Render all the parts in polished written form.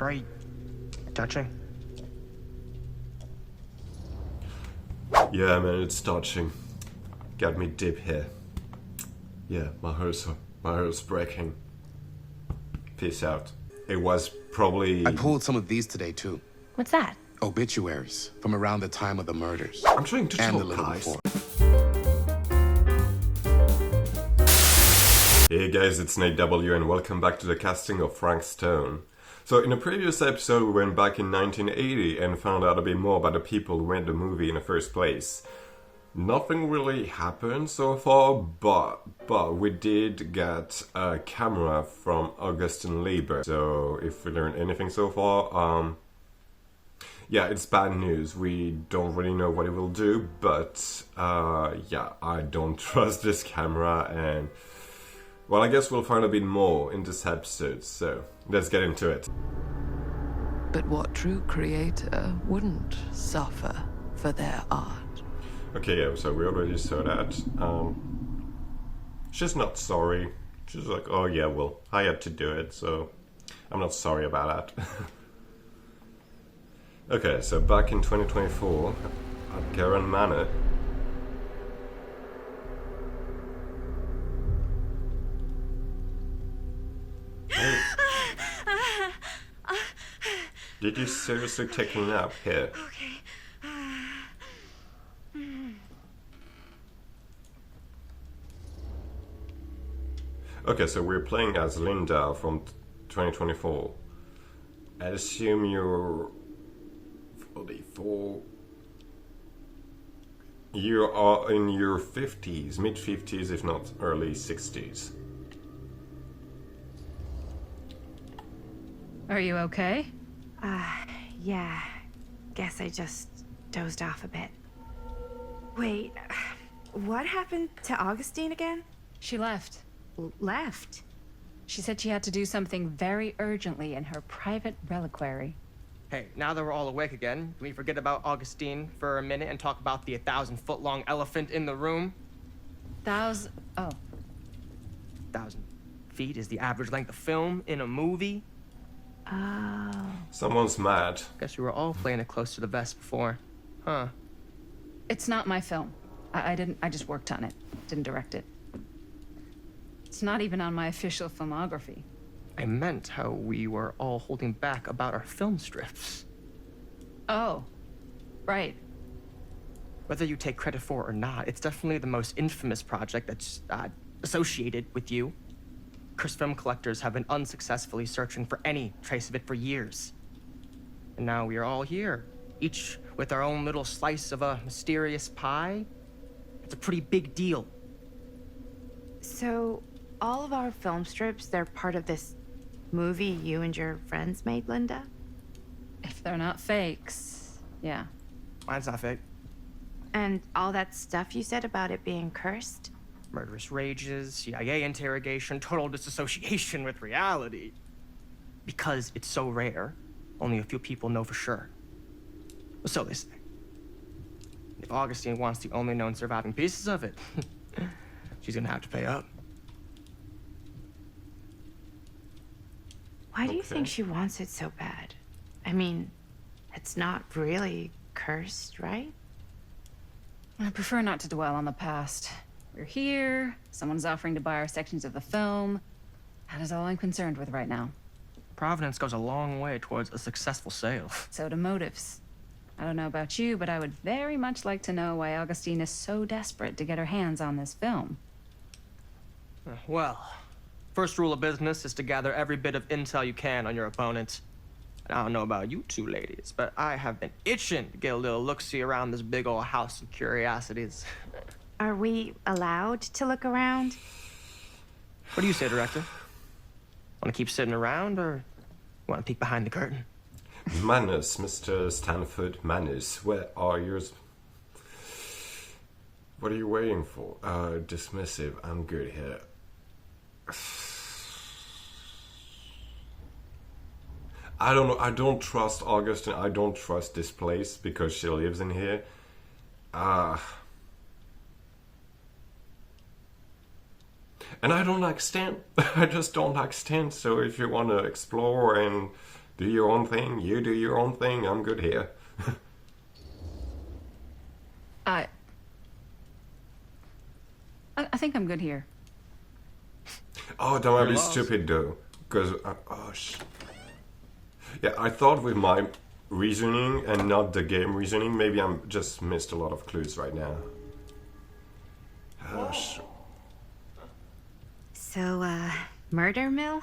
very touching. Yeah, man, it's touching. Got me deep here. Yeah, my heart's breaking. Peace out. It was probably... I pulled some of these today, too. What's that? Obituaries from around the time of the murders. I'm trying to and talk, the little guys. before. Hey guys, it's Nate W and welcome back to the casting of Frank Stone. So in a previous episode we went back in 1980 and found out a bit more about the people who made the movie in the first place. Nothing really happened so far, but we did get a camera from Augustin Lieber. So if we learned anything so far, yeah, it's bad news. We don't really know what it will do, but yeah, I don't trust this camera, and well, I guess we'll find a bit more in this episode, so let's get into it. But what true creator wouldn't suffer for their art? Okay, yeah, so we already saw that. She's not sorry. She's like, oh yeah, well, I had to do it, so I'm not sorry about that. Okay, so back in 2024, at Garan Manor. Hey. Did you seriously take a nap here? Okay. Okay, so we're playing as Linda from 2024. I assume you're 44. You are in your 50s, mid-50s, if not early 60s. Are you okay? Yeah. Guess I just dozed off a bit. Wait, what happened to Augustine again? She left. Left? She said she had to do something very urgently in her private reliquary. Hey, now that we're all awake again, can we forget about Augustine for a minute and talk about the 1,000-foot-long elephant in the room? 1,000... Oh. 1,000 feet is the average length of film in a movie. Oh. Someone's mad. Guess we were all playing it close to the vest before. Huh. It's not my film. I just worked on it. Didn't direct it. It's not even on my official filmography. I meant how we were all holding back about our film strips. Oh. Right. Whether you take credit for it or not, it's definitely the most infamous project that's associated with you. Cursed film collectors have been unsuccessfully searching for any trace of it for years. And now we are all here, each with our own little slice of a mysterious pie. It's a pretty big deal. So, all of our film strips, they're part of this movie you and your friends made, Linda? If they're not fakes, yeah. Mine's not fake. And all that stuff you said about it being cursed? Murderous rages, CIA interrogation, total disassociation with reality. Because it's so rare, only a few people know for sure. So they say. If Augustine wants the only known surviving pieces of it, she's gonna have to pay up. Why do you think she wants it so bad? I mean, it's not really cursed, right? I prefer not to dwell on the past. We're here, someone's offering to buy our sections of the film. That is all I'm concerned with right now. Providence goes a long way towards a successful sale. So do motives. I don't know about you, but I would very much like to know why Augustine is so desperate to get her hands on this film. Well, first rule of business is to gather every bit of intel you can on your opponent. And I don't know about you two ladies, but I have been itching to get a little look-see around this big old house of curiosities. Are we allowed to look around? What do you say, director? Want to keep sitting around, or want to peek behind the curtain? Manners, Mr. Stanford, manners. Where are yours? What are you waiting for? Dismissive. I'm good here. I don't know. I don't trust Augustine. I don't trust this place because she lives in here. And I don't like Stan. I just don't like Stan. So if you want to explore and Do your own thing, you do your own thing, I'm good here. I think I'm good here. Oh, that might be lost. stupid though. Because, yeah, I thought with my reasoning and not the game reasoning, maybe I'm just missed a lot of clues right now. Oh, So, Murder Mill?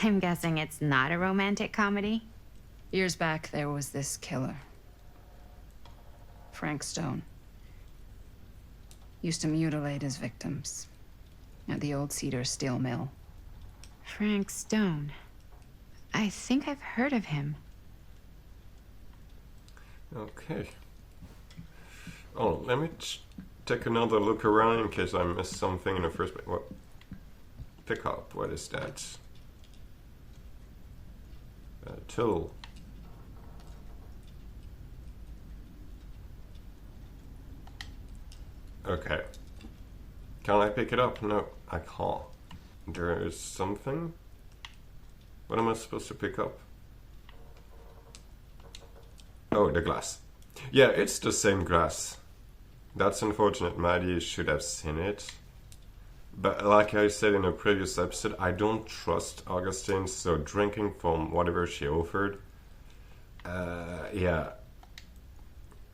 I'm guessing it's not a romantic comedy? Years back, there was this killer. Frank Stone. Used to mutilate his victims at the old Cedar steel mill. Frank Stone. I think I've heard of him. okay. Oh, let me take another look around in case I missed something in the first place. What? Pick up, what is that? Tool. Okay. Can I pick it up? No, I can't. There is something? What am I supposed to pick up? Oh, the glass. Yeah, it's the same glass. That's unfortunate. Maddie should have seen it. But like I said in a previous episode, I don't trust Augustine, so drinking from whatever she offered, yeah.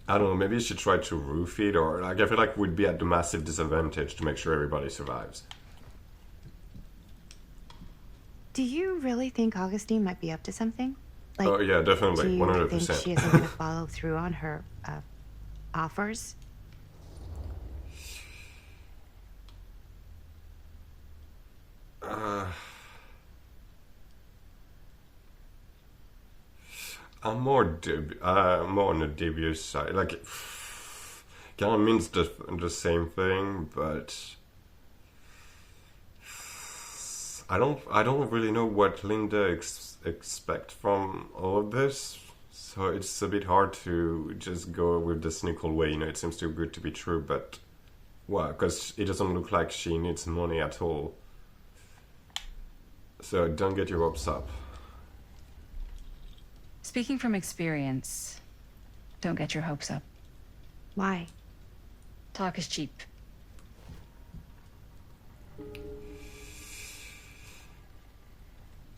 I don't know, maybe she tried to roof it, or like I feel like we'd be at the massive disadvantage to make sure everybody survives. Do you really think Augustine might be up to something? Like, Oh yeah, definitely, do you 100%. think she isn't going to follow through on her offers? I'm more on the dubious side. Like, it kind of means the same thing, but I don't really know what Linda expect from all of this. So it's a bit hard to just go with the cynical way. You know, it seems too good to be true, but why? Because it doesn't look like she needs money at all. So don't get your hopes up. Speaking from experience, don't get your hopes up. Why? Talk is cheap.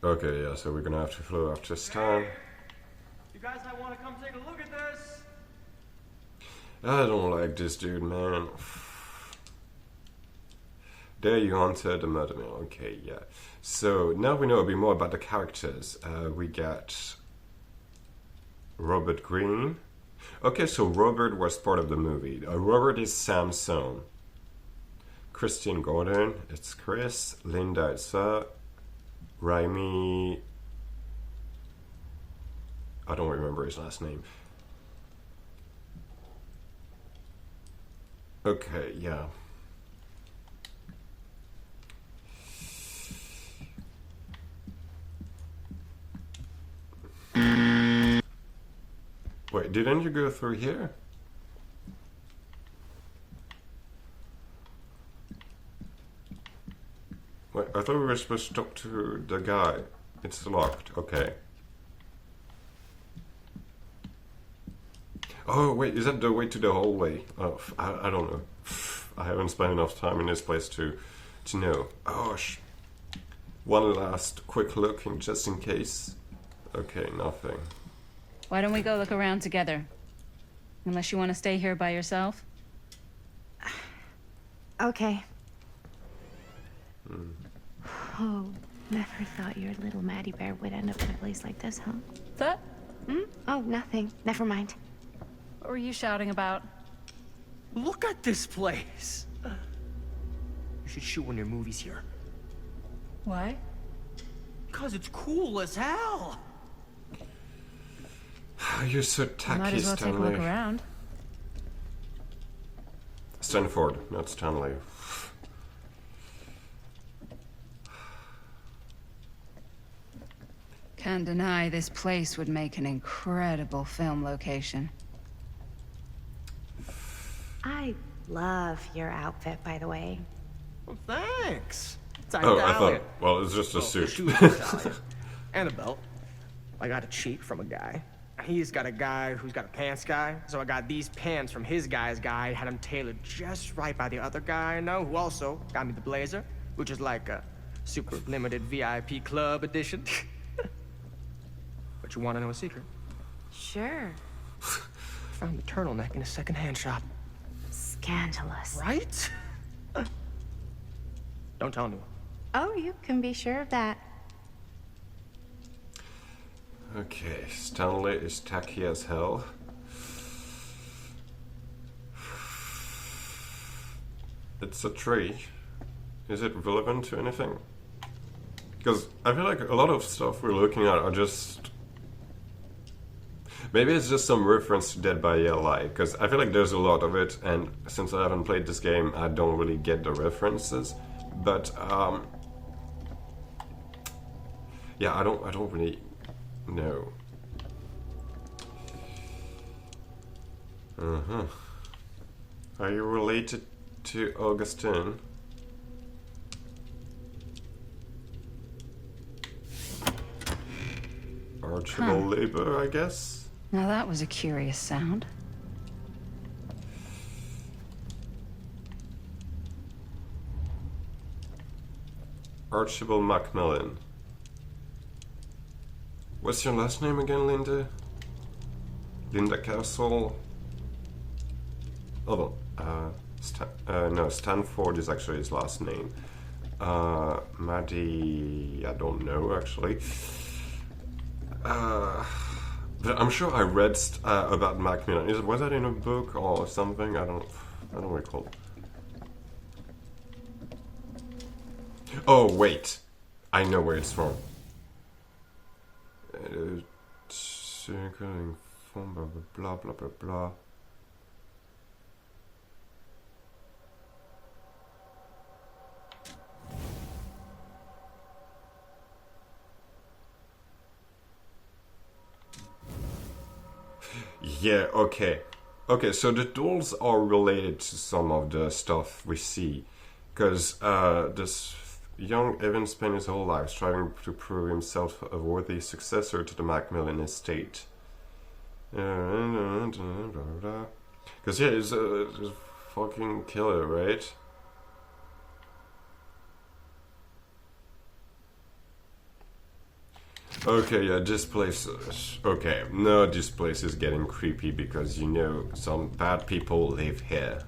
Okay, yeah, so we're gonna have to flow up this time. You guys might want to come take a look at this. I don't like this dude, man. There you answered the murder mill. Okay, yeah. So now we know a bit more about the characters. We got Robert Greene. Okay, so Robert was part of the movie. Robert is Sam's son. Christine Gordon, it's Chris. Linda, it's Raimi. I don't remember his last name. Okay, yeah. Wait, didn't you go through here? Wait, I thought we were supposed to talk to the guy. It's locked, okay. Oh, wait, is that the way to the hallway? Oh, I don't know. I haven't spent enough time in this place to know. Oh, one last quick look just in case. Okay, nothing. Why don't we go look around together? Unless you want to stay here by yourself? Okay. Oh, never thought your little Maddie Bear would end up in a place like this, huh? That? Oh, nothing. Never mind. What were you shouting about? Look at this place. You should shoot one of your movies here. Why? Because it's cool as hell. You're so tacky, Might as well take a look Stanley. around. Stanford, not Stanley. Can't deny this place would make an incredible film location. I love your outfit, by the way. Well, thanks. It's Oh, I Italian. thought, well, it's just a The suit. shoes are Italian. And a belt. I got a cheat from a guy. He's got a guy who's got a pants guy, so I got these pants from his guy's guy, had them tailored just right by the other guy I know, who also got me the blazer, which is like a super limited VIP club edition. But you want to know a secret? Sure. Found the turtleneck in a secondhand shop. Scandalous. Right? Don't tell anyone. Oh, you can be sure of that. Okay, Stanley is tacky as hell. It's a tree. Is it relevant to anything? Because I feel like a lot of stuff we're looking at are just... Maybe it's just some reference to Dead by Daylight, because I feel like there's a lot of it, and since I haven't played this game, I don't really get the references. But, yeah, I don't really know. Are you related to Augustine? Archibald Labor, I guess? Now that was a curious sound. Archibald Macmillan. What's your last name again, Linda? Linda Castle? Hold on. No, Stanford is actually his last name. Maddie... I don't know, actually. But I'm sure I read about Macmillan. Was that in a book or something? I don't recall. Oh, wait. I know where it's from. Blah, blah, blah, blah. Yeah, okay. Okay, so the dolls are related to some of the stuff we see. Because this young Evan spent his whole life striving to prove himself a worthy successor to the Macmillan estate. Because, yeah, he's a fucking killer, right? Okay, yeah, this place... Okay, no, this place is getting creepy because, you know, some bad people live here.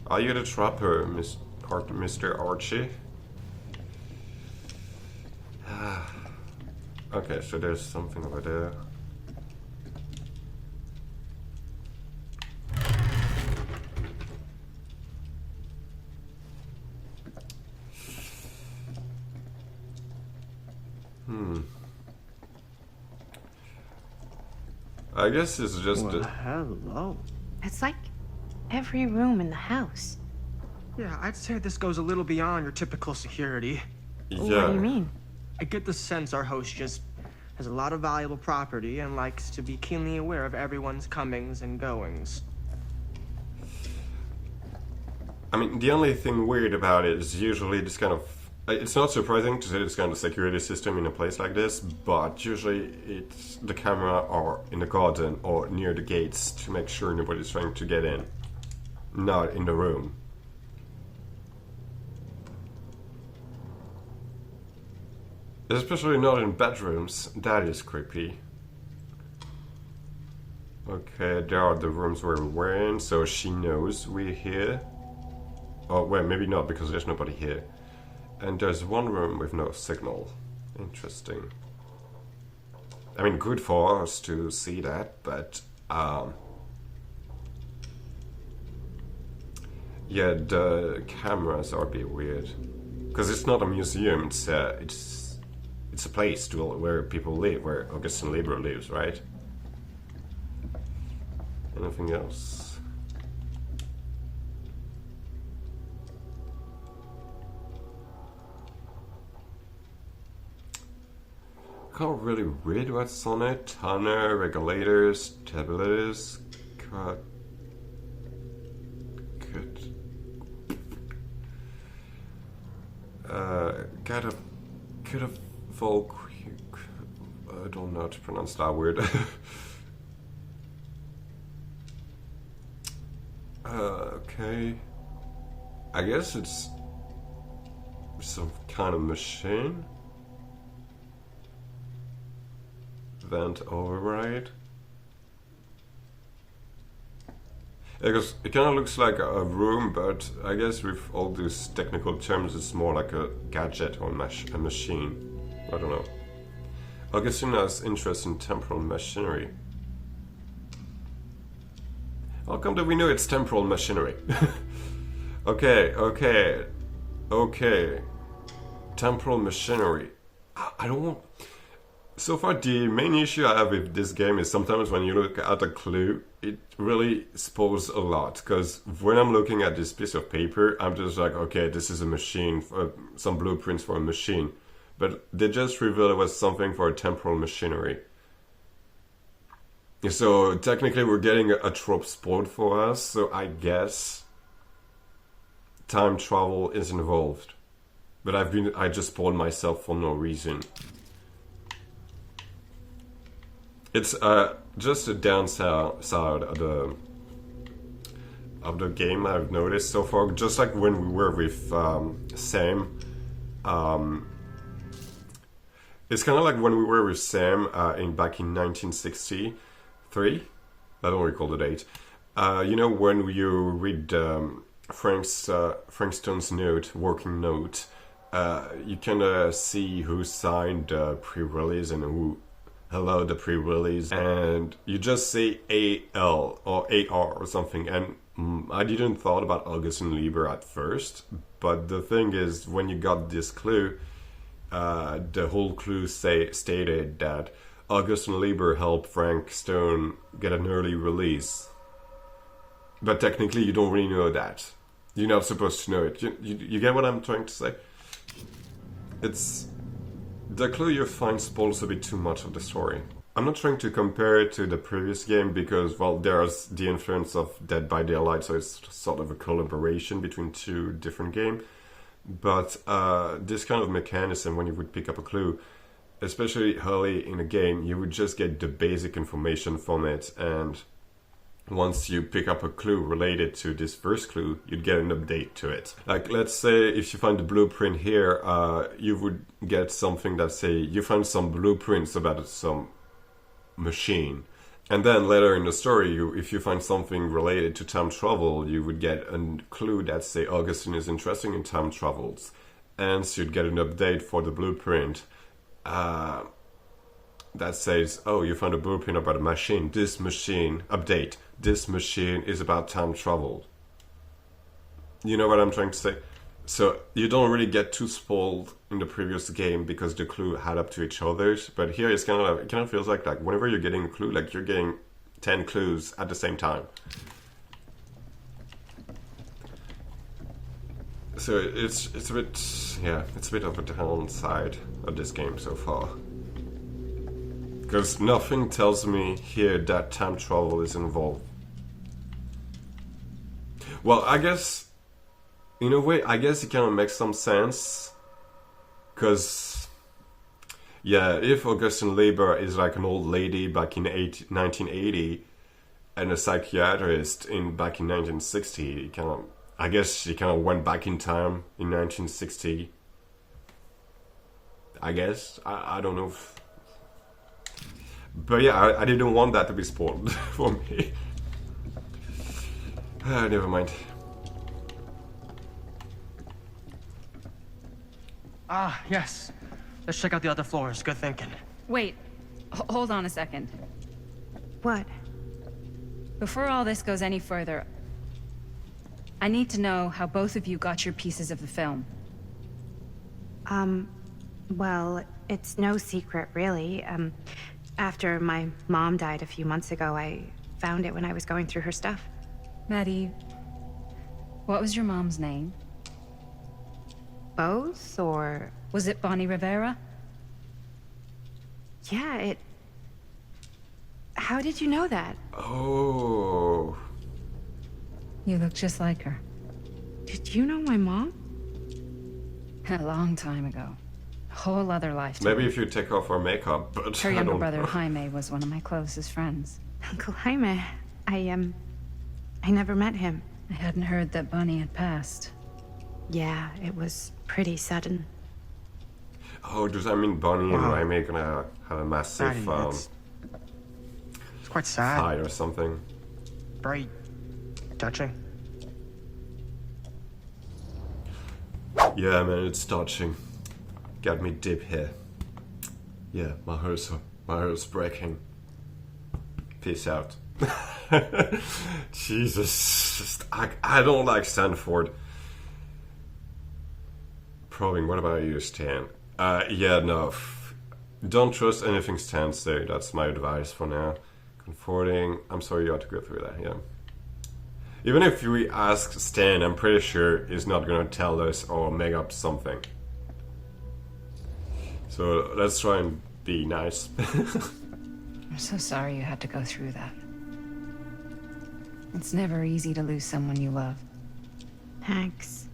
Are you the trapper, Mr. Archie? Okay, so there's something over there. I guess it's just... Well, hello. It's like every room in the house. Yeah, I'd say this goes a little beyond your typical security. Yeah. What do you mean? I get the sense our host just has a lot of valuable property and likes to be keenly aware of everyone's comings and goings. I mean, the only thing weird about it is usually this kind of... It's not surprising to see this kind of security system in a place like this, but usually it's the camera are in the garden or near the gates to make sure nobody's trying to get in. Not in the room. Especially not in bedrooms. That is creepy. Okay, there are the rooms we're in, so she knows we're here. Oh, well, maybe not, because there's nobody here. And there's one room with no signal. Interesting. I mean, good for us to see that, but... yeah, the cameras are a bit weird. Because it's not a museum, it's a place where people live, where Augustine Lieber lives, right? Anything else? Can't really read what's on it. Toner, regulators, tabulators, cut. Got a folk. I don't know how to pronounce that word. Okay. I guess it's some kind of machine. Vent override. Because it kind of looks like a room, but I guess with all these technical terms, it's more like a gadget or a machine. I don't know. Augustine has interest in temporal machinery. How come that we know it's temporal machinery? Okay. Temporal machinery. I don't want... So far, the main issue I have with this game is sometimes when you look at a clue, it really spoils a lot. Because when I'm looking at this piece of paper, I'm just like, okay, this is a machine, some blueprints for a machine. But they just revealed it was something for temporal machinery. So technically we're getting a trope spoiled for us, so I guess time travel is involved. But I just spoiled myself for no reason. It's just a downside of the game I've noticed so far. Just like when we were with Sam, it's kind of like when we were with Sam back in 1963. I don't recall the date. You know, when you read Frank Stone's working note, you kind see who signed the pre-release and who allowed the pre-release, and you just say AL or AR or something, and I didn't thought about Augustin Lieber at first, but the thing is, when you got this clue, the whole clue stated that Augustin Lieber helped Frank Stone get an early release. But technically you don't really know that. You're not supposed to know it. You get what I'm trying to say? It's... The clue you find spoils a bit too much of the story. I'm not trying to compare it to the previous game because, well, there's the influence of Dead by Daylight, so it's sort of a collaboration between two different games. But this kind of mechanism, when you would pick up a clue, especially early in a game, you would just get the basic information from it, and once you pick up a clue related to this first clue, you'd get an update to it. Like, let's say if you find the blueprint here, you would get something that say you found some blueprints about some machine. And then later in the story, if you find something related to time travel, you would get a clue that say Augustine is interested in time travels. And so you'd get an update for the blueprint that says, oh, you found a blueprint about a machine. This machine, update, this machine is about time travel. You know what I'm trying to say? So you don't really get too spoiled in the previous game because the clue add up to each other's. But here it's kind of like, it kind of feels like whenever you're getting a clue, like you're getting 10 clues at the same time. So it's a bit, yeah, it's a bit of a downside of this game so far. Because nothing tells me here that time travel is involved. Well, I guess, in a way, I guess it kind of makes some sense. Because, yeah, if Augustin Lieber is like an old lady back in 1980 and a psychiatrist back in 1960, I guess she kind of went back in time in 1960. I guess. I don't know if... But yeah, I didn't want that to be spoiled for me. Never mind. Ah, yes. Let's check out the other floors. Good thinking. Wait, hold on a second. What? Before all this goes any further, I need to know how both of you got your pieces of the film. Well, it's no secret, really. After my mom died a few months ago, I found it when I was going through her stuff. Maddie, what was your mom's name? Both, or... Was it Bonnie Rivera? Yeah, How did you know that? Oh. You look just like her. Did you know my mom? A long time ago. Whole other lifetime. Maybe if you take off our makeup, but Her I younger don't brother, know. Jaime, was one of my closest friends. Uncle Jaime. I never met him. I hadn't heard that Bonnie had passed. Yeah, it was pretty sudden. Oh, does that mean Bonnie and Wow. Jaime gonna have a massive It's quite sad. fight or something? Very touching. Yeah, man, it's touching. Got me deep here. Yeah, my heart's breaking. Peace out. Jesus, I don't like Stanford. Probing, what about you, Stan? Yeah, no. Don't trust anything Stan say. That's my advice for now. Comforting. I'm sorry you had to go through that, yeah. Even if we ask Stan, I'm pretty sure he's not gonna tell us or make up something. So let's try and be nice. I'm so sorry you had to go through that. It's never easy to lose someone you love. Thanks.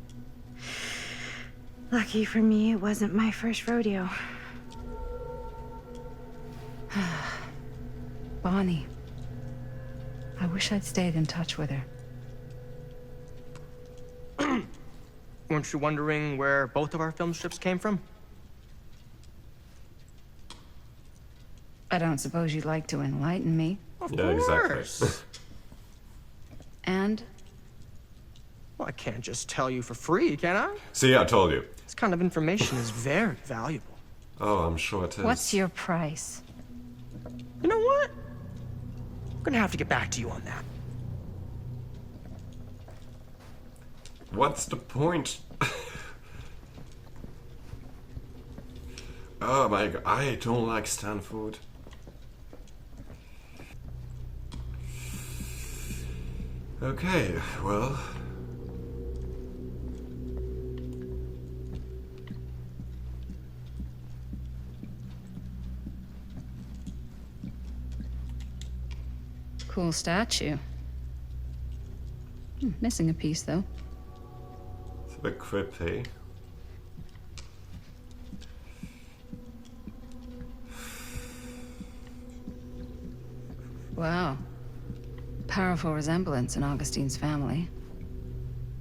Lucky for me, it wasn't my first rodeo. Bonnie. I wish I'd stayed in touch with her. Weren't you wondering where both of our film strips came from? I don't suppose you'd like to enlighten me. Of Yeah, exactly. course. And Well, I can't just tell you for free, can I? See, I told you. This kind of information is very valuable. Oh, I'm sure it is. what's your price? You know what? I'm gonna have to get back to you on that. What's the point? Oh my god, I don't like Stanford. Okay, well. Cool statue. Missing a piece, though. It's a bit creepy. Wow. Powerful resemblance in Augustine's family.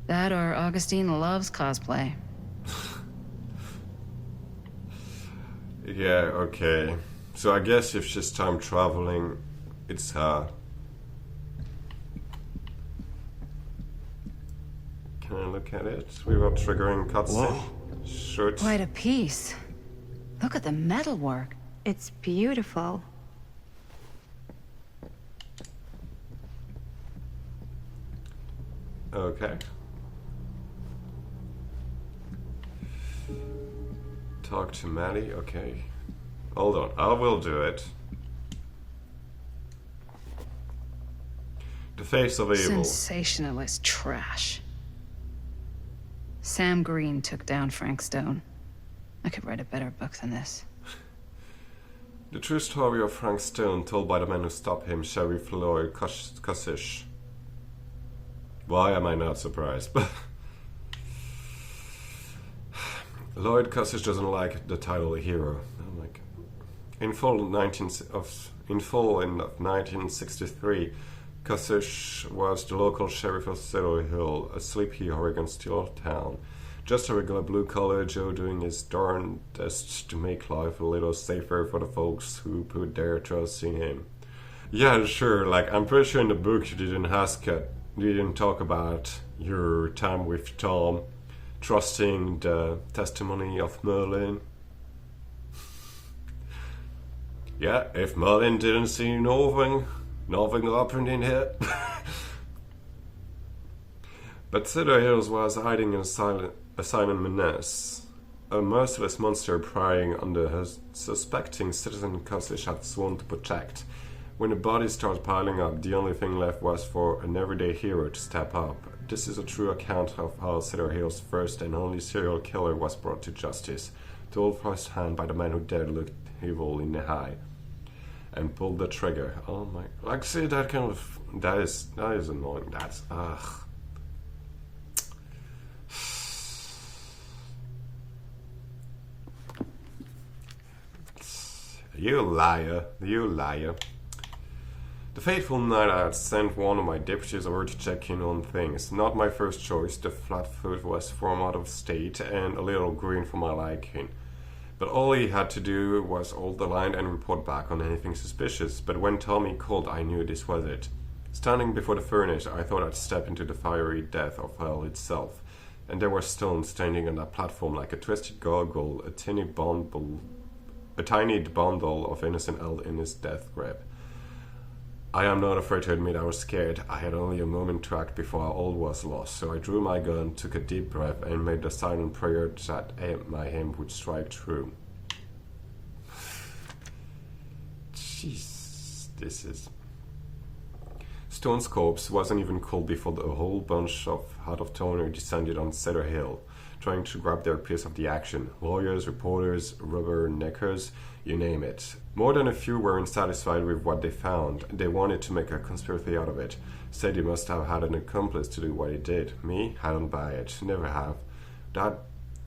That or Augustine loves cosplay. Yeah, okay. So I guess if she's time traveling, it's her. Can I look at it without triggering cutscene? Shoot. Quite a piece. Look at the metalwork. It's beautiful. Okay. Talk to Maddie, okay. Hold on, I will do it. The face of evil. Sensationalist trash. Sam Green took down Frank Stone. I could write a better book than this. The true story of Frank Stone told by the man who stopped him, Sheriff Lloyd Cussish. Why am I not surprised? Lloyd Cussish doesn't like the title hero. Oh my god. In fall in 1963, Cussish was the local sheriff of Cedar Hill, a sleepy Oregon steel town. Just a regular blue-collar Joe doing his darndest to make life a little safer for the folks who put their trust in him. Yeah, sure, like, I'm pretty sure in the book you didn't talk about your time with Tom, trusting the testimony of Merlin. Yeah, if Merlin didn't see nothing happening here. But Cedar Hills was hiding in a silent menace. A merciless monster prying on the suspecting citizen Cussish had sworn to protect. When the bodies started piling up, the only thing left was for an everyday hero to step up. This is a true account of how Cedar Hills' first and only serial killer was brought to justice, told firsthand by the man who dared look evil in the eye and pulled the trigger. Oh my! Like, see, that is annoying. That's ugh. You liar. You liar. The fateful night I had sent one of my deputies over to check in on things. Not my first choice, the flatfoot was from out of state and a little green for my liking. But all he had to do was hold the line and report back on anything suspicious. But when Tommy called, I knew this was it. Standing before the furnace, I thought I'd step into the fiery death of hell itself. And there were stones standing on that platform like a twisted gargoyle, a tiny bundle of innocent hell in his death grip. I am not afraid to admit I was scared. I had only a moment to act before all was lost, so I drew my gun, took a deep breath, and made the silent prayer that my aim would strike true. Jeez, this is... Stone's corpse wasn't even cold before a whole bunch of out-of-towners descended on Cedar Hill, trying to grab their piece of the action. Lawyers, reporters, rubberneckers, you name it. More than a few weren't satisfied with what they found. They wanted to make a conspiracy out of it. Said he must have had an accomplice to do what he did. Me? I don't buy it. Never have.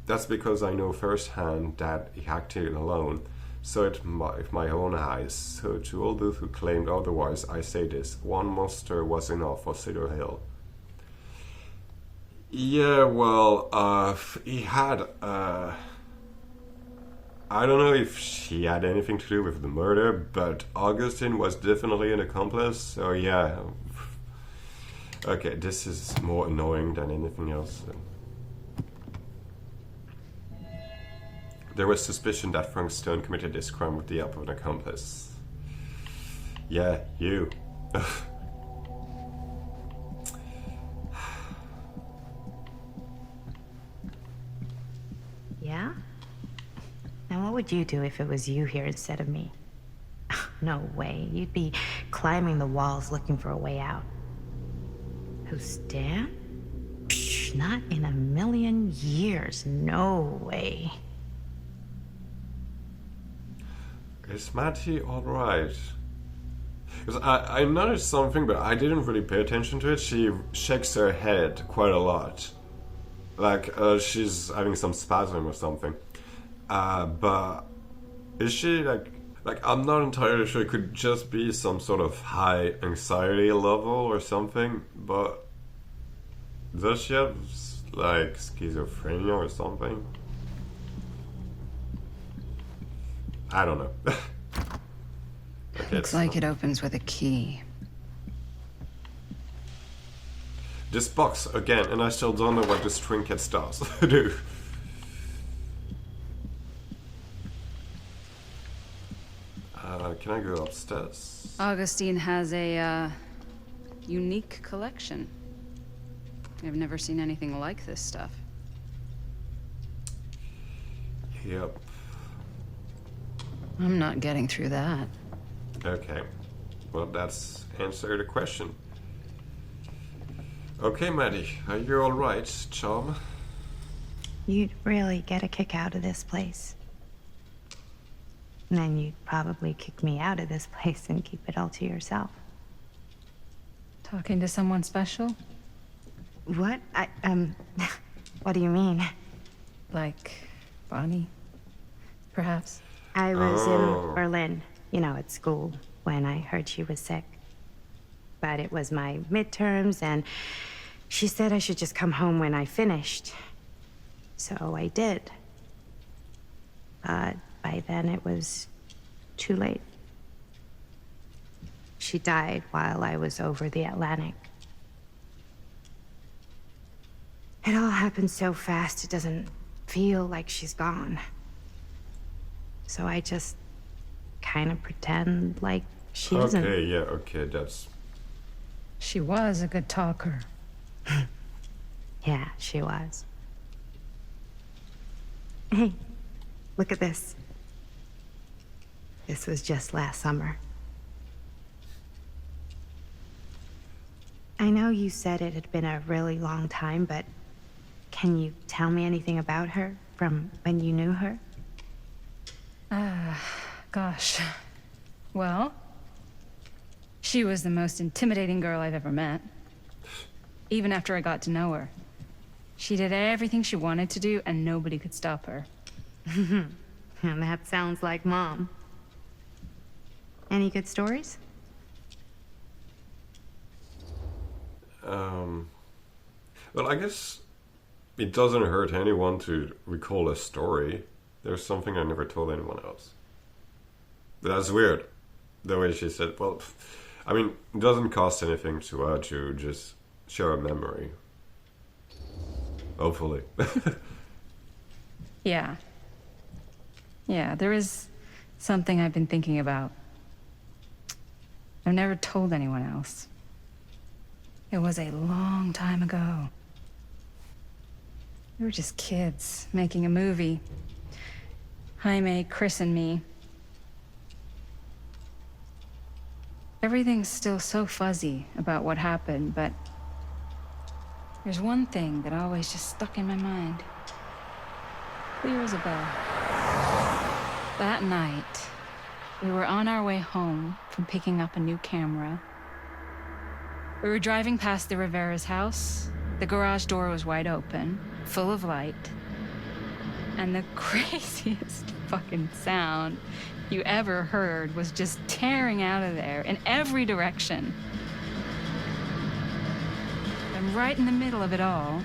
That's because I know firsthand that he acted alone. Saw it with my own eyes. So to all those who claimed otherwise, I say this. One monster was enough for Cedar Hill. Yeah, well, he had, I don't know if she had anything to do with the murder, but Augustine was definitely an accomplice, so yeah. Okay, this is more annoying than anything else. There was suspicion that Frank Stone committed this crime with the help of an accomplice. Yeah, you. Yeah? Now, what would you do if it was you here instead of me? No way. You'd be climbing the walls looking for a way out. Who, Stan? Psh, not in a million years. No way. Is Matty alright? Because I noticed something, but I didn't really pay attention to it. She shakes her head quite a lot. Like, she's having some spasm or something. But is she, like, I'm not entirely sure. It could just be some sort of high anxiety level or something, but does she have, like, schizophrenia or something? I don't know. Okay, Looks like it opens with a key. This box again, and I still don't know what this trinket does. Do. Can I go upstairs? Augustine has a, unique collection. I've never seen anything like this stuff. Yep. I'm not getting through that. Okay. Well, that's answered the question. Okay, Maddie, are you alright, chum? You'd really get a kick out of this place. And then you'd probably kick me out of this place and keep it all to yourself. Talking to someone special? What? What do you mean? Like Bonnie, perhaps? I was in Berlin, you know, at school, when I heard she was sick. But it was my midterms, and she said I should just come home when I finished. So I did. But by then it was too late. She died while I was over the Atlantic. It all happened so fast, it doesn't feel like she's gone. So I just kind of pretend like she isn't. Okay, yeah, okay, that's... She was a good talker. Yeah, she was. Hey, look at this. This was just last summer. I know you said it had been a really long time, but can you tell me anything about her from when you knew her? Gosh. Well, she was the most intimidating girl I've ever met. Even after I got to know her. She did everything she wanted to do, and nobody could stop her. And that sounds like Mom. Any good stories? Well, I guess it doesn't hurt anyone to recall a story. There's something I never told anyone else. That's weird. The way she said, well, I mean, it doesn't cost anything to her to just share a memory. Hopefully. Yeah. Yeah, there is something I've been thinking about. I've never told anyone else. It was a long time ago. We were just kids making a movie. Jaime, Chris, and me. Everything's still so fuzzy about what happened, but there's one thing that always just stuck in my mind. Clear as a bell. That night, we were on our way home from picking up a new camera. We were driving past the Rivera's house. The garage door was wide open, full of light. And the craziest fucking sound you ever heard was just tearing out of there in every direction. And right in the middle of it all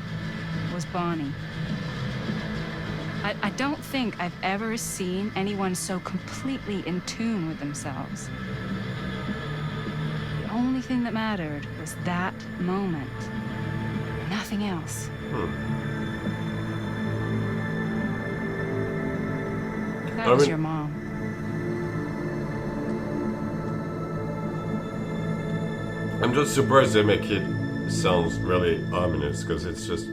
was Bonnie. I don't think I've ever seen anyone so completely in tune with themselves. The only thing that mattered was that moment. Nothing else. That was your mom. I'm just surprised they make it sounds really ominous, because it's just...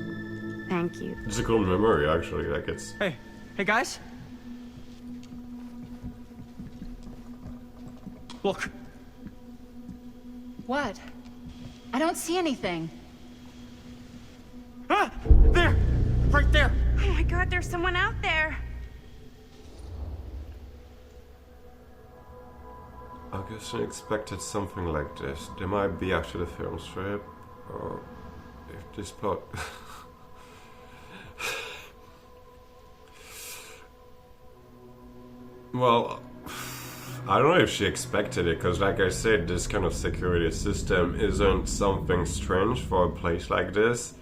Thank you. It's a cool memory, actually. Like, it's... Hey guys. Look. What? I don't see anything. Ah! There! Right there! Oh my god, there's someone out there! I guess I expected something like this. They might be after the film strip, or if this plot... Well, I don't know if she expected it, because like I said, this kind of security system isn't something strange for a place like this.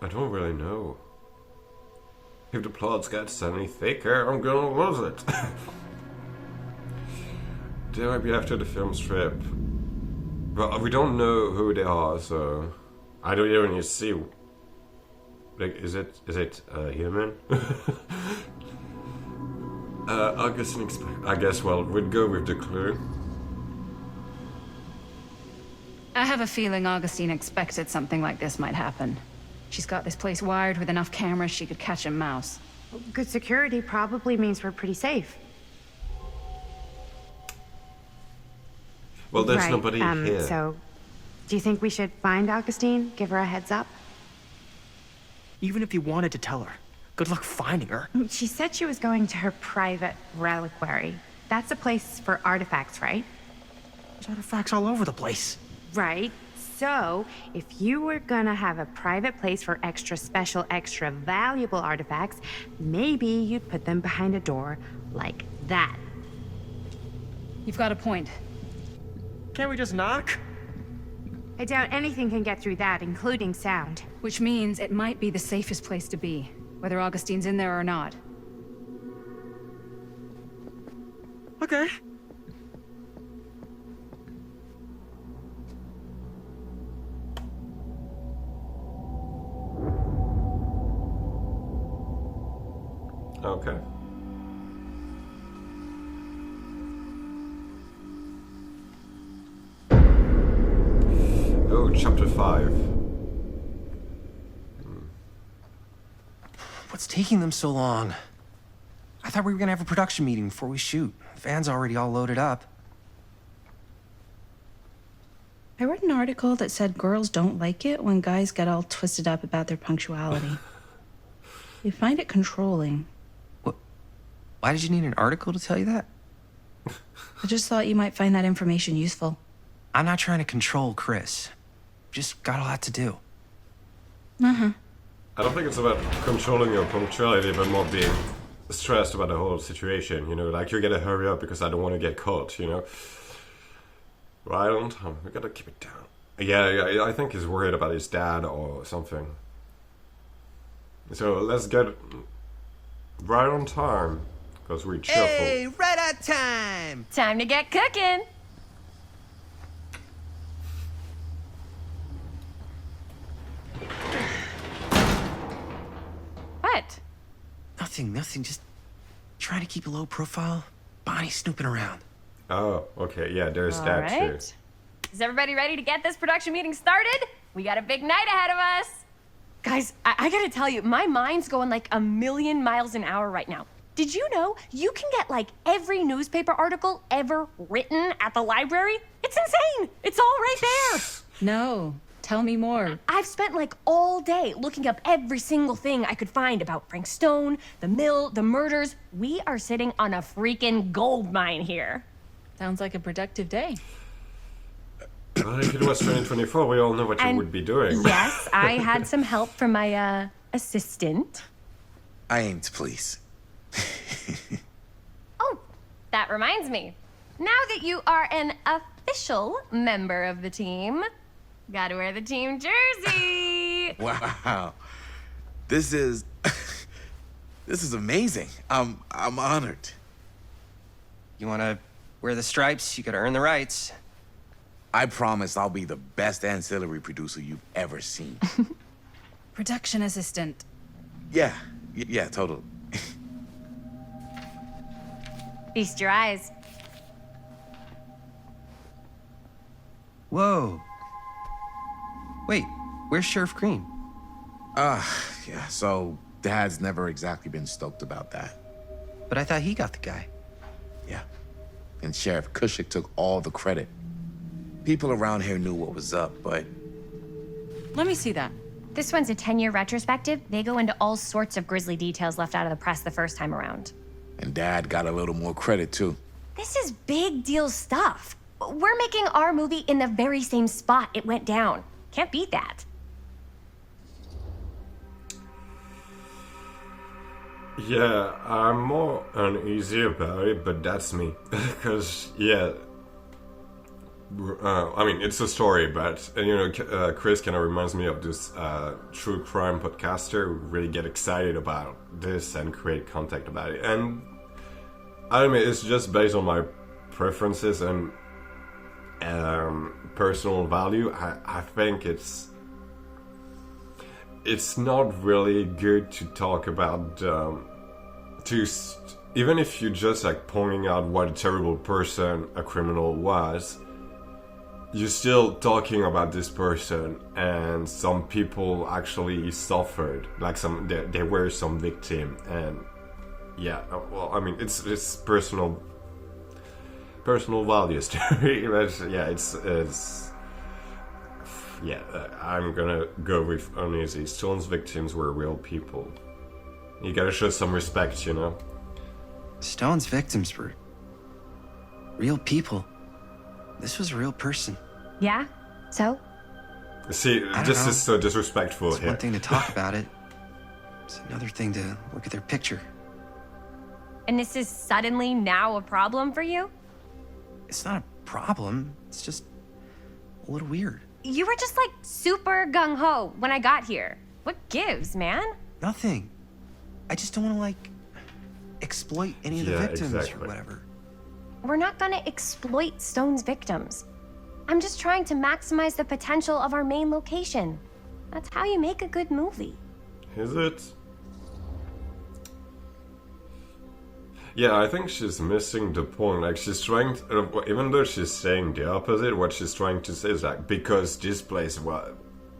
I don't really know. If the plots gets any thicker, I'm gonna lose it. They might be after the film strip. But we don't know who they are, so... I don't even see... Like, is it human? I guess, well, we'd go with the clue. I have a feeling Augustine expected something like this might happen. She's got this place wired with enough cameras she could catch a mouse. Good security probably means we're pretty safe. Well, there's right. nobody here. So, do you think we should find Augustine? Give her a heads up? Even if you wanted to tell her, good luck finding her. She said she was going to her private reliquary. That's a place for artifacts, right? There's artifacts all over the place. Right. So, if you were gonna have a private place for extra special, extra valuable artifacts, maybe you'd put them behind a door like that. You've got a point. Can't we just knock? I doubt anything can get through that, including sound. Which means it might be the safest place to be, whether Augustine's in there or not. Okay. Okay. Oh, chapter 5. What's taking them so long? I thought we were gonna have a production meeting before we shoot. The van's already all loaded up. I read an article that said girls don't like it when guys get all twisted up about their punctuality. They find it controlling. What? Why did you need an article to tell you that? I just thought you might find that information useful. I'm not trying to control Chris. Just got a lot to do. I don't think it's about controlling your punctuality, but more being stressed about the whole situation, you know, like you gotta hurry up because I don't want to get caught, you know. Right on time. We gotta keep it down. Yeah, I think he's worried about his dad or something. So let's get right on time, because we're cheerful. Hey, right on time! Time to get cooking. What? Nothing. Just trying to keep a low profile. Bonnie snooping around. Oh, okay, yeah, there's All that too. right. Is everybody ready to get this production meeting started? We got a big night ahead of us. Guys, I gotta tell you, my mind's going like a million miles an hour right now. Did you know you can get like every newspaper article ever written at the library? It's insane. It's all right there. No, tell me more. I've spent like all day looking up every single thing I could find about Frank Stone, the mill, the murders. We are sitting on a freaking gold mine here. Sounds like a productive day. Well, if it was 2024, we all know what you And would be doing. Yes, I had some help from my assistant. I aim to please. Oh, that reminds me. Now that you are an official member of the team, gotta wear the team jersey. Wow. This is this is amazing. I'm honored. You wanna wear the stripes? You gotta earn the rights. I promise I'll be the best ancillary producer you've ever seen. Production assistant. Yeah, totally. Feast your eyes. Whoa. Wait, where's Sheriff Green? Yeah, so Dad's never exactly been stoked about that. But I thought he got the guy. Yeah. And Sheriff Cushik took all the credit. People around here knew what was up, but Let me see that. This one's a 10-year retrospective. They go into all sorts of grisly details left out of the press the first time around. and Dad got a little more credit too. This is big deal stuff. We're making our movie in the very same spot it went down. Can't beat that. Yeah, I'm more uneasy about it, but that's me. Because, yeah, I mean, it's a story, but, you know, Chris kind of reminds me of this true crime podcaster who really get excited about this and create content about it. And, I mean, it's just based on my preferences and personal value. I think it's not really good to talk about even if you just like pointing out what a terrible person a criminal was, you're still talking about this person, and some people actually suffered, like there were some victim, and yeah, well, I mean, it's personal value story, but yeah, it's yeah, I'm gonna go with uneasy. Stone's victims were real people. You gotta show some respect, you know? Stone's victims were real people. This was a real person. Yeah? So? See, I don't this know. is so disrespectful It's here. one thing to talk about it. It's another thing to look at their picture. And this is suddenly now a problem for you? It's not a problem. It's just a little weird. You were just like super gung-ho when I got here. What gives, man? Nothing. I just don't want to, like, exploit any of the Yeah, victims exactly. or whatever. We're not gonna exploit Stone's victims. I'm just trying to maximize the potential of our main location. That's how you make a good movie. Is it? Yeah, I think she's missing the point. Like, she's trying to, even though she's saying the opposite, what she's trying to say is like, because this place, well,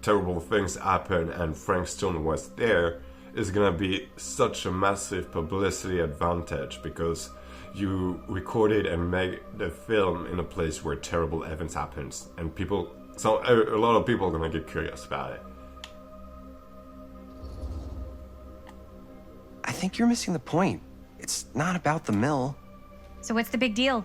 terrible things happen and Frank Stone was there, is gonna be such a massive publicity advantage because you recorded and made the film in a place where terrible events happens, and people, so a lot of people are gonna get curious about it. I think you're missing the point. It's not about the mill. So what's the big deal?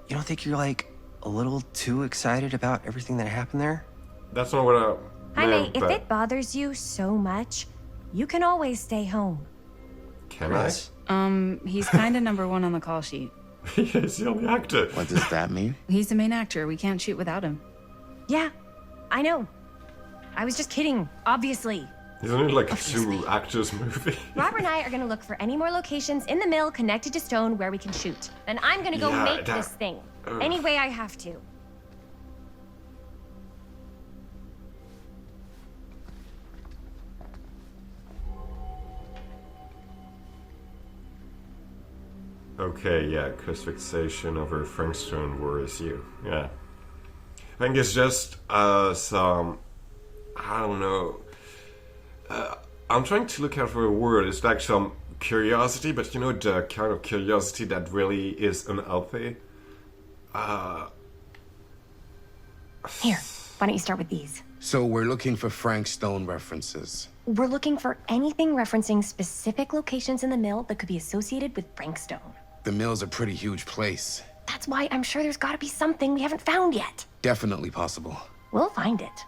You don't think you're, like, a little too excited about everything that happened there? That's not what I Hi, meant, mate. If but it bothers you so much, you can always stay home. can Chris? He's kind of number one on the call sheet. I? He's the only actor. What does that mean? He's the main actor. We can't shoot without him. Yeah, I know. I was just kidding, obviously. He's only like a two actors movie. Robert and I are gonna look for any more locations in the mill connected to stone where we can shoot. Then I'm gonna go Yeah, make that- this thing. Any way I have to. Okay, yeah, crucifixion over Frankstone worries you. Yeah. I think it's just some, I don't know. I'm trying to look out for a word. It's like some curiosity, but you know the kind of curiosity that really is unhealthy. Here, why don't you start with these? So we're looking for Frank Stone references. We're looking for anything referencing specific locations in the mill that could be associated with Frankstone. The mill's a pretty huge place. That's why I'm sure there's gotta be something we haven't found yet. Definitely possible. We'll find it.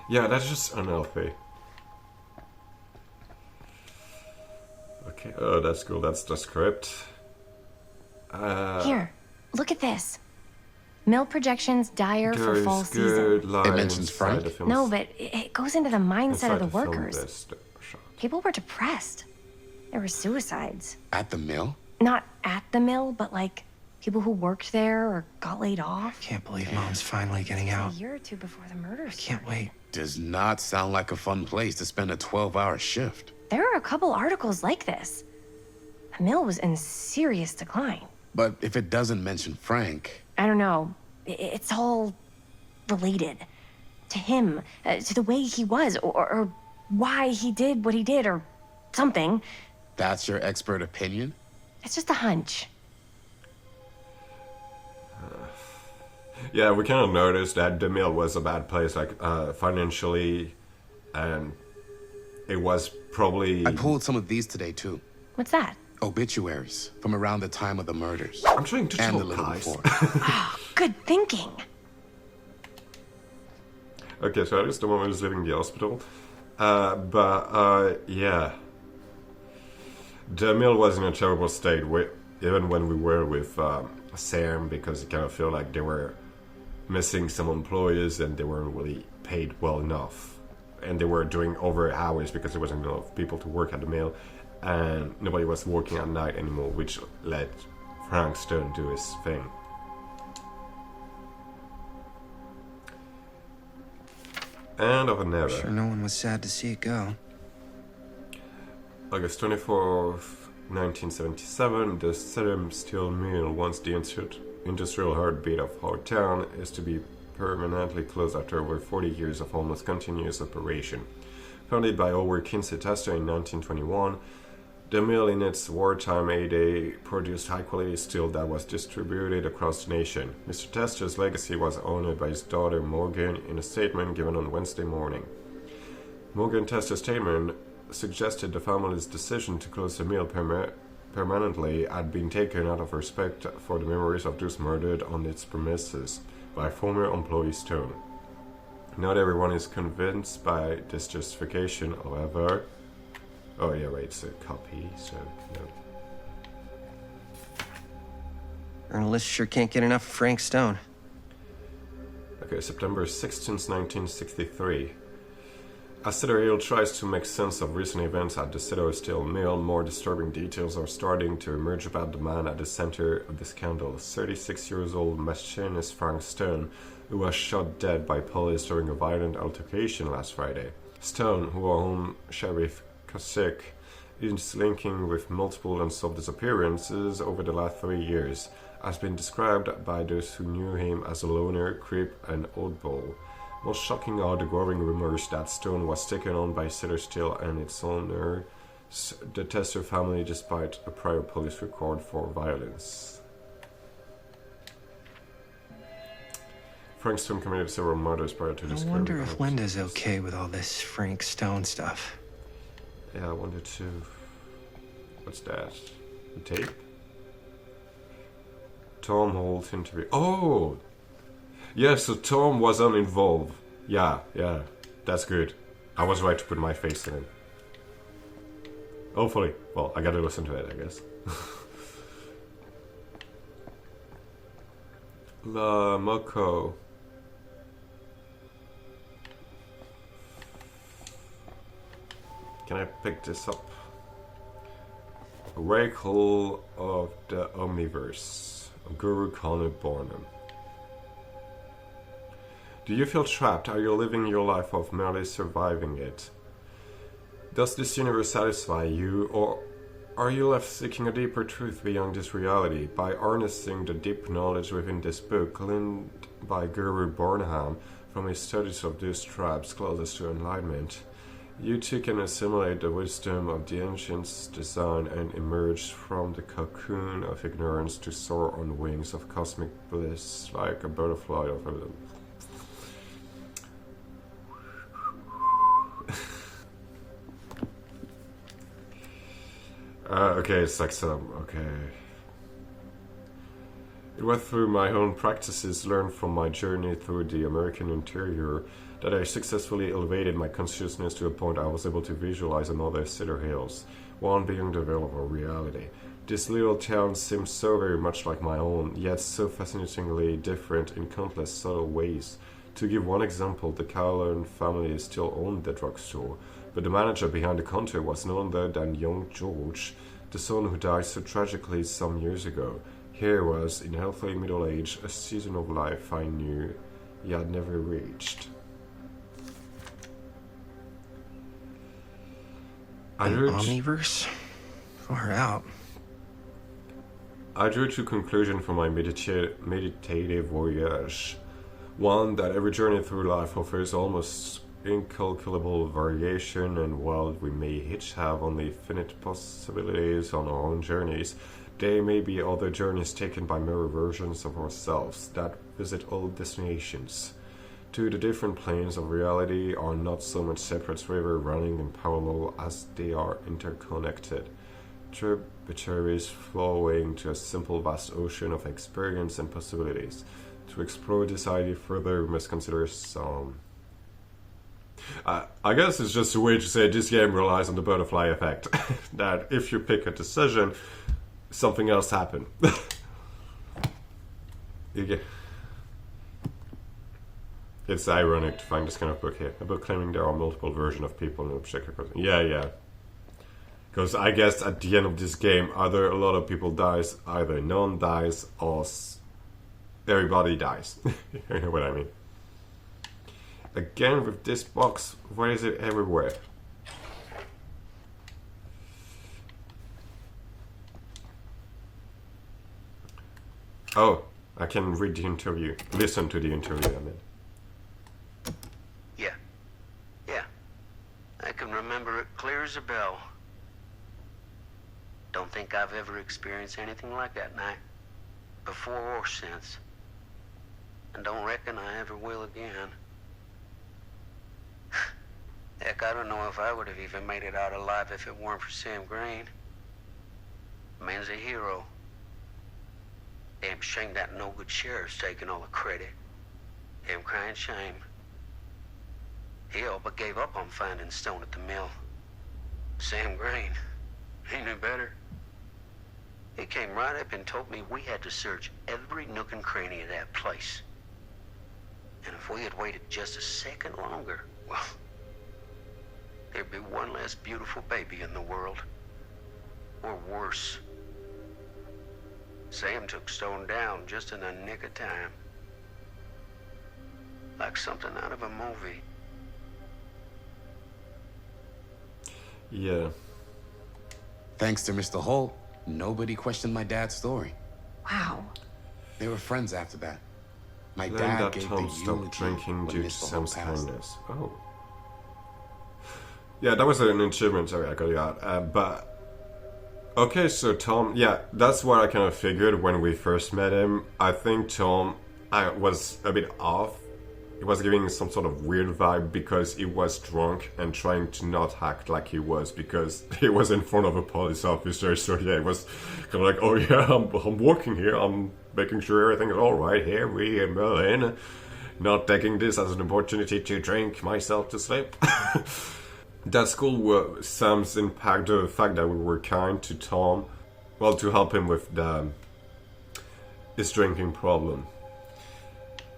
Yeah, that's just unhealthy. Okay, oh, that's cool. That's the script. Here, look at this. Mill projections dire for There fall is season. good lines mentions inside Frank? the film. No, but it goes into the mindset inside of the film workers. list shot. People were depressed. There were suicides. At the mill? Not at the mill, but like people who worked there or got laid off. Can't believe Mom's finally getting A out. year or two before the murders. Can't wait. Does not sound like a fun place to spend a 12-hour shift. There are a couple articles like this. The mill was in serious decline. But if it doesn't mention Frank, I don't know. It's all related to him, to the way he was, or why he did what he did, or something. that's your expert opinion? It's just a hunch. Yeah, we kind of noticed that the mill was a bad place, like financially, and it was probably. I pulled some of these today, too. What's that? Obituaries from around the time of the murders. I'm trying to And the talk, little guys. before. Good thinking. Okay, so at least the woman was leaving the hospital. Yeah. The mill was in a terrible state, even when we were with Sam, because it kind of felt like they were missing some employees and they weren't really paid well enough. And they were doing over hours because there wasn't enough people to work at the mill. And nobody was working at night anymore, which let Frank Stone do his thing. End of an era. Sure, no one was sad to see it go. August 24th, 1977, the Cedar Steel Mill, once the industrial heartbeat of our town, is to be permanently closed after over 40 years of almost continuous operation. Founded by Howard Kinsey Tester in 1921, the mill in its wartime heyday produced high-quality steel that was distributed across the nation. Mr. Tester's legacy was honored by his daughter Morgan in a statement given on Wednesday morning. Morgan Tester's statement suggested the family's decision to close the mill permanently had been taken out of respect for the memories of those murdered on its premises by former employee Stone. Not everyone is convinced by this justification, however. Oh yeah, wait, it's a copy, so no. Journalists sure can't get enough of Frank Stone. Okay, September 16th, 1963. As Cedar Hill tries to make sense of recent events at the Cedar Steel Mill, more disturbing details are starting to emerge about the man at the center of the scandal. 36-year-old machinist Frank Stone, who was shot dead by police during a violent altercation last Friday. Stone, who owned Sheriff Cusick, is linking with multiple unsolved disappearances over the last 3 years, has been described by those who knew him as a loner, creep, and oddball. Most shocking are the growing rumors that Stone was taken on by Cedar Steel and its owner, the Tester family, despite a prior police record for violence. Frank Stone committed several murders prior to this. I wonder if Linda's okay with all this Frank Stone stuff. Yeah, I wonder too. What's that? The tape? Tom Holt interview. Oh! Yeah, so Tom wasn't involved. Yeah, that's good. I was right to put my face in it. Hopefully. Well, I gotta listen to it, I guess. La Moco. Can I pick this up? Oracle of the Omniverse. Guru Connor Bornham. Do you feel trapped? Are you living your life of merely surviving it? Does this universe satisfy you, or are you left seeking a deeper truth beyond this reality? By harnessing the deep knowledge within this book, gleaned by Guru Bornham from his studies of those tribes closest to enlightenment, you too can assimilate the wisdom of the ancients' design and emerge from the cocoon of ignorance to soar on wings of cosmic bliss like a butterfly of a... Okay, it's like some... Okay. It was through my own practices learned from my journey through the American interior that I successfully elevated my consciousness to a point I was able to visualize another Cedar Hills, one beyond the veil of a reality. This little town seemed so very much like my own, yet so fascinatingly different in countless subtle ways. To give one example, the Callan family still owned the drugstore, but the manager behind the counter was none other than young George, the son who died so tragically some years ago. Here was, in healthy middle age, a season of life I knew he had never reached. An Omniverse? Far out. I drew two conclusions from my meditative voyage. One, that every journey through life offers almost incalculable variation, and while we may each have only finite possibilities on our own journeys, there may be other journeys taken by mirror versions of ourselves that visit all destinations. Two, the different planes of reality are not so much separate rivers running in parallel as they are interconnected, tributaries flowing to a simple vast ocean of experience and possibilities. To explore this idea further, we must consider some... I guess it's just a way to say this game relies on the butterfly effect. That if you pick a decision, something else happens. It's ironic to find this kind of book here. A book claiming there are multiple versions of people in a particular person. Yeah. Because I guess at the end of this game, either a lot of people dies, either none dies, or everybody dies. You know what I mean? Again, with this box, why is it everywhere? Oh, I can read the interview. Listen to the interview, I mean. Yeah. I can remember it clear as a bell. Don't think I've ever experienced anything like that night, before or since. And don't reckon I ever will again. Heck, I don't know if I would have even made it out alive if it weren't for Sam Green. Man's a hero. Damn shame that no-good sheriff's taking all the credit. Damn crying shame. He all but gave up on finding Stone at the mill. Sam Green, he knew better. He came right up and told me we had to search every nook and cranny of that place. And if we had waited just a second longer, well, there'd be one less beautiful baby in the world. Or worse. Sam took Stone down just in the nick of time. Like something out of a movie. Yeah. Thanks to Mr. Holt, nobody questioned my dad's story. Wow. They were friends after that. My Learned dad that gave Tom the stopped eulogy drinking when due to Mr. Sam's Holt passed. kindness. Oh. Yeah, that was an achievement, sorry, I got it out. But... Okay, so Tom... Yeah, that's what I kind of figured when we first met him. I think Tom was a bit off. He was giving some sort of weird vibe because he was drunk and trying to not act like he was because he was in front of a police officer. So yeah, it was kind of like, oh yeah, I'm working here. I'm making sure everything is alright here, we in Berlin. Not taking this as an opportunity to drink myself to sleep. That's cool, Sam's impact, the fact that we were kind to Tom, well, to help him with his drinking problem.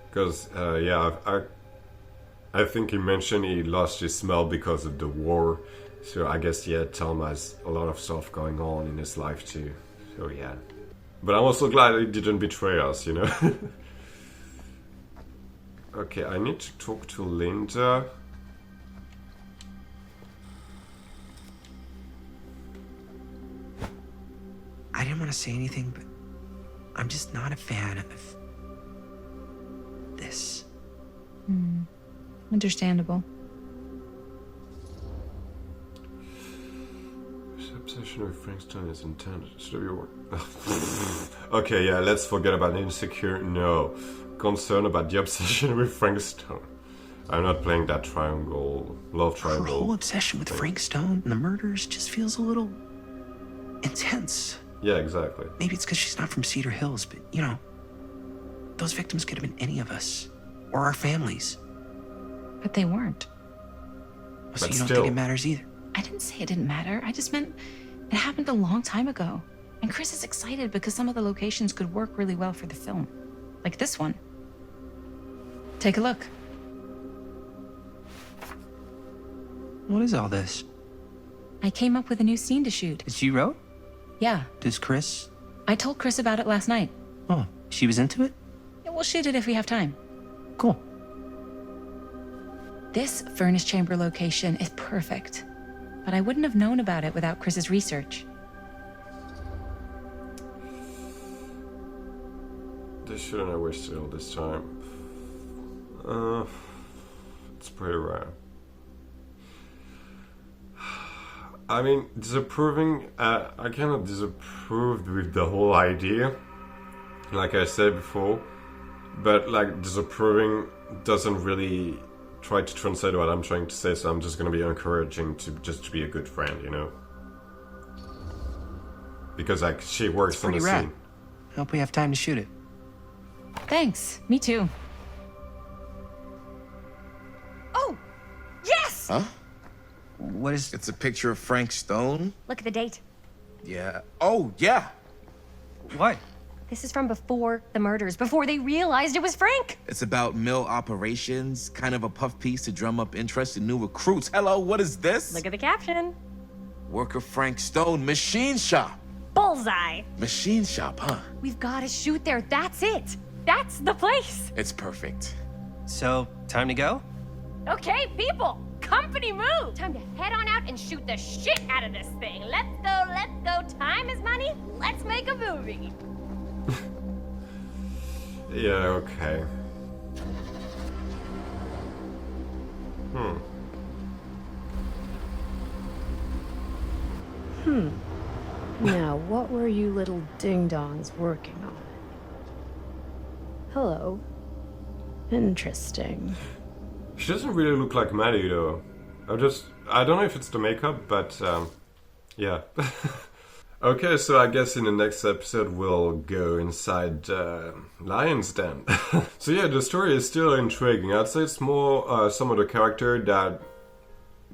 Because, I think he mentioned he lost his smell because of the war. So I guess, Tom has a lot of stuff going on in his life too. So yeah. But I'm also glad he didn't betray us, you know? Okay, I need to talk to Linda. I didn't want to say anything, but I'm just not a fan of this. Understandable. His obsession with Frankenstein is intense. Should we work? Okay, yeah, let's forget about insecure. No. Concern about the obsession with Frankenstein. I'm not playing that triangle, love triangle. Her whole obsession with Frank Stone and the murders just feels a little intense. Yeah, exactly. Maybe it's because she's not from Cedar Hills, but, you know, those victims could have been any of us. Or our families. But they weren't. So But you don't still. think it matters either? I didn't say it didn't matter. I just meant it happened a long time ago. And Chris is excited because some of the locations could work really well for the film. Like this one. Take a look. What is all this? I came up with a new scene to shoot. That you wrote? Yeah, Does Chris? I told Chris about it last night. Oh, she was into it? Yeah, we'll shoot it if we have time. Cool. This furnace chamber location is perfect. But I wouldn't have known about it without Chris's research. This shouldn't have wasted all this time. It's pretty rare. I mean, disapproving, I cannot disapprove with the whole idea, like I said before, but like disapproving doesn't really try to translate what I'm trying to say, so I'm just gonna be encouraging to just to be a good friend, you know? Because like, she works on the Pretty rad. scene. Hope we have time to shoot it. Thanks, me too. Oh, yes! Huh? What is... It's a picture of Frank Stone? Look at the date. Yeah. Oh, yeah. What? This is from before the murders, before they realized it was Frank. It's about mill operations, kind of a puff piece to drum up interest in new recruits. Hello, what is this? Look at the caption. Worker Frank Stone, machine shop. Bullseye. Machine shop, huh? We've got to shoot there. That's it. That's the place. It's perfect. So, time to go? Okay, people. Company move. Time to head on out and shoot the shit out of this thing. Let's go, let's go. Time is money. Let's make a movie. Yeah, okay. Now, what were you little ding-dongs working on? Hello. Interesting. She doesn't really look like Maddie though. I don't know if it's the makeup, but yeah. Okay, so I guess in the next episode we'll go inside Lion's Den. So yeah, the story is still intriguing. I'd say it's more some of the character that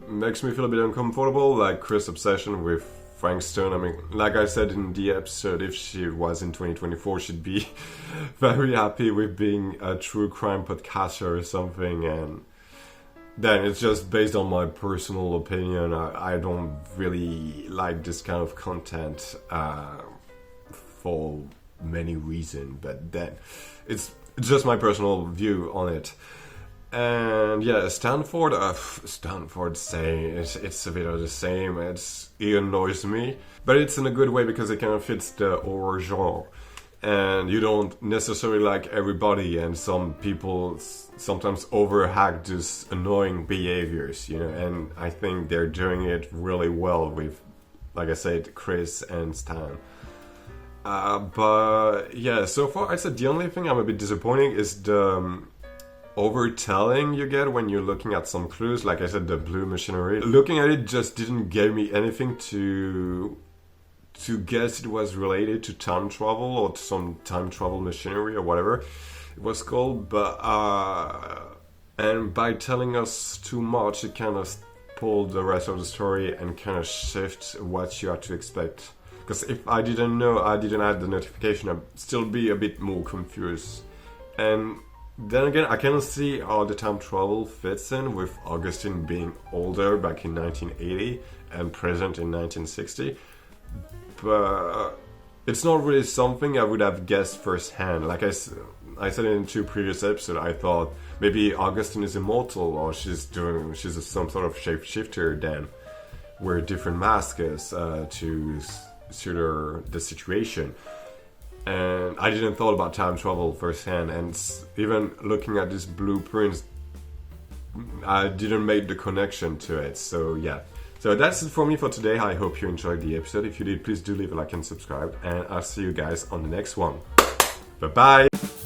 makes me feel a bit uncomfortable, like Chris' obsession with Frank Stone. I mean, like I said in the episode, if she was in 2024, she'd be very happy with being a true crime podcaster or something, and then it's just based on my personal opinion. I don't really like this kind of content for many reasons, but then it's just my personal view on it. And yeah, Stanford saying it's a bit of the same. It annoys me, but it's in a good way because it kind of fits the horror genre. And you don't necessarily like everybody, and some people sometimes overhack these annoying behaviors, you know. And I think they're doing it really well with, like I said, Chris and Stan. But yeah, so far I'd say the only thing I'm a bit disappointing is the overtelling you get when you're looking at some clues. Like I said, the blue machinery. Looking at it just didn't give me anything to to guess it was related to time travel or to some time travel machinery or whatever it was called, but and by telling us too much, it kind of pulled the rest of the story and kind of shift what you had to expect. Because if I didn't know, I didn't have the notification, I'd still be a bit more confused. And then again, I can see how the time travel fits in with Augustine being older back in 1980 and present in 1960. But it's not really something I would have guessed firsthand. Like I said in 2 previous episodes, I thought maybe Augustine is immortal or she's some sort of shapeshifter then. Wear different masks to suit the situation. And I didn't thought about time travel firsthand, and even looking at these blueprints, I didn't make the connection to it. So yeah. So that's it for me for today. I hope you enjoyed the episode. If you did, please do leave a like and subscribe, and I'll see you guys on the next one. Bye bye!